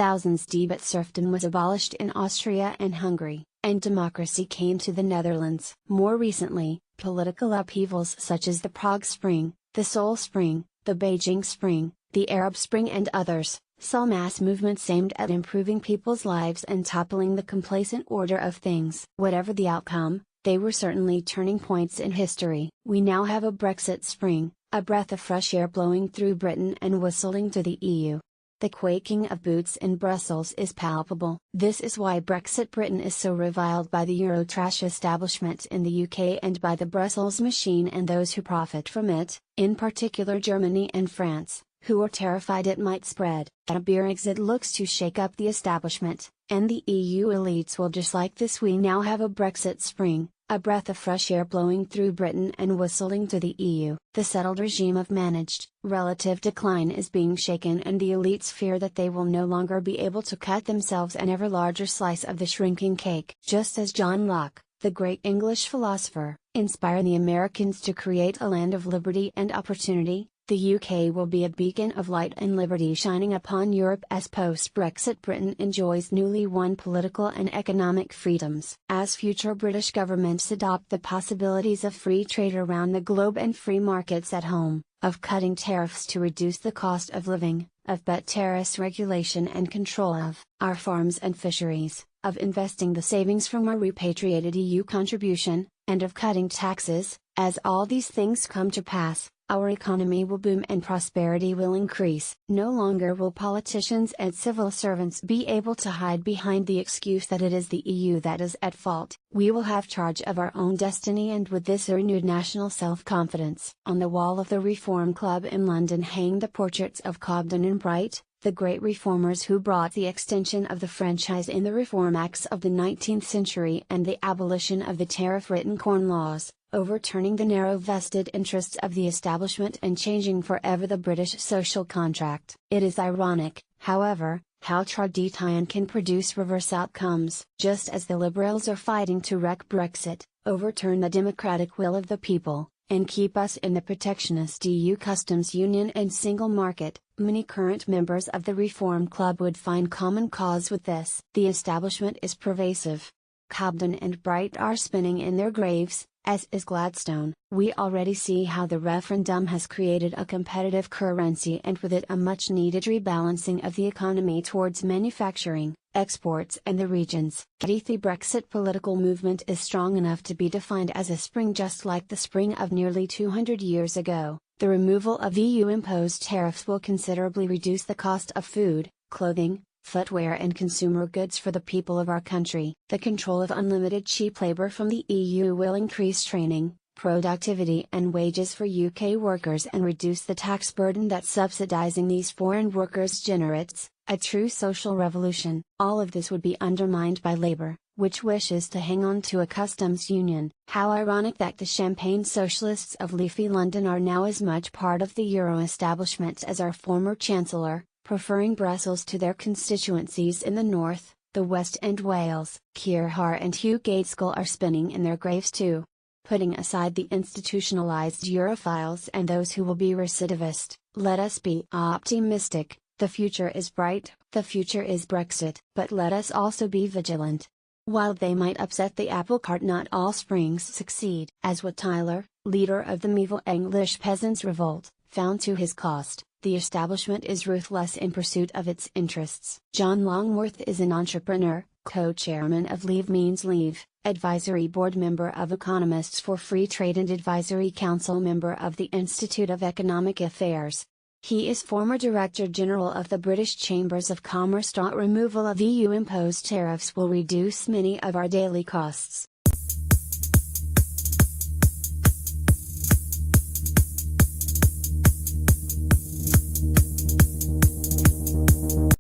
2000s but serfdom was abolished in Austria and Hungary, and democracy came to the Netherlands. More recently, political upheavals such as the Prague Spring, the Seoul Spring, the Beijing Spring, the Arab Spring and others, saw mass movements aimed at improving people's lives and toppling the complacent order of things. Whatever the outcome, they were certainly turning points in history. We now have a Brexit Spring, a breath of fresh air blowing through Britain and whistling to the EU. The quaking of boots in Brussels is palpable. This is why Brexit Britain is so reviled by the Eurotrash establishment in the UK and by the Brussels machine and those who profit from it, in particular Germany and France, who are terrified it might spread. A Brexit looks to shake up the establishment, and the EU elites will dislike this. We now have a Brexit Spring, a breath of fresh air blowing through Britain and whistling to the EU. The settled regime of managed, relative decline is being shaken, and the elites fear that they will no longer be able to cut themselves an ever larger slice of the shrinking cake. Just as John Locke, the great English philosopher, inspired the Americans to create a land of liberty and opportunity, the UK will be a beacon of light and liberty shining upon Europe as post-Brexit Britain enjoys newly won political and economic freedoms. As future British governments adopt the possibilities of free trade around the globe and free markets at home, of cutting tariffs to reduce the cost of living, of better tariff regulation and control of our farms and fisheries, of investing the savings from our repatriated EU contribution, and of cutting taxes, as all these things come to pass, our economy will boom and prosperity will increase. No longer will politicians and civil servants be able to hide behind the excuse that it is the EU that is at fault. We will have charge of our own destiny, and with this renewed national self-confidence. On the wall of the Reform Club in London hang the portraits of Cobden and Bright, the great reformers who brought the extension of the franchise in the Reform Acts of the 19th century and the abolition of the tariff-ridden Corn Laws, overturning the narrow vested interests of the establishment and changing forever the British social contract. It is ironic, however, how tradition can produce reverse outcomes. Just as the Liberals are fighting to wreck Brexit, overturn the democratic will of the people, and keep us in the protectionist EU customs union and single market, many current members of the Reform Club would find common cause with this. The establishment is pervasive. Cobden and Bright are spinning in their graves, as is Gladstone. We already see how the referendum has created a competitive currency and with it a much needed rebalancing of the economy towards manufacturing, exports and the regions. The Brexit political movement is strong enough to be defined as a spring, just like the spring of nearly 200 years ago. The removal of EU-imposed tariffs will considerably reduce the cost of food, clothing, footwear and consumer goods for the people of our country. The control of unlimited cheap labor from the EU will increase training, productivity and wages for UK workers and reduce the tax burden that subsidizing these foreign workers generates, a true social revolution. All of this would be undermined by Labour, which wishes to hang on to a customs union. How ironic that the champagne socialists of leafy London are now as much part of the Euro establishment as our former Chancellor, preferring Brussels to their constituencies in the north, the west and Wales. Keir Hart and Hugh Gaitskell are spinning in their graves too. Putting aside the institutionalized Europhiles and those who will be recidivist, let us be optimistic. The future is bright, the future is Brexit. But let us also be vigilant. While they might upset the apple cart, not all springs succeed. As Wat Tyler, leader of the medieval English peasants' revolt, found to his cost, the establishment is ruthless in pursuit of its interests. John Longworth is an entrepreneur, co-chairman of Leave Means Leave, advisory board member of Economists for Free Trade and advisory council member of the Institute of Economic Affairs. He is former Director General of the British Chambers of Commerce. Removal of EU-imposed tariffs will reduce many of our daily costs.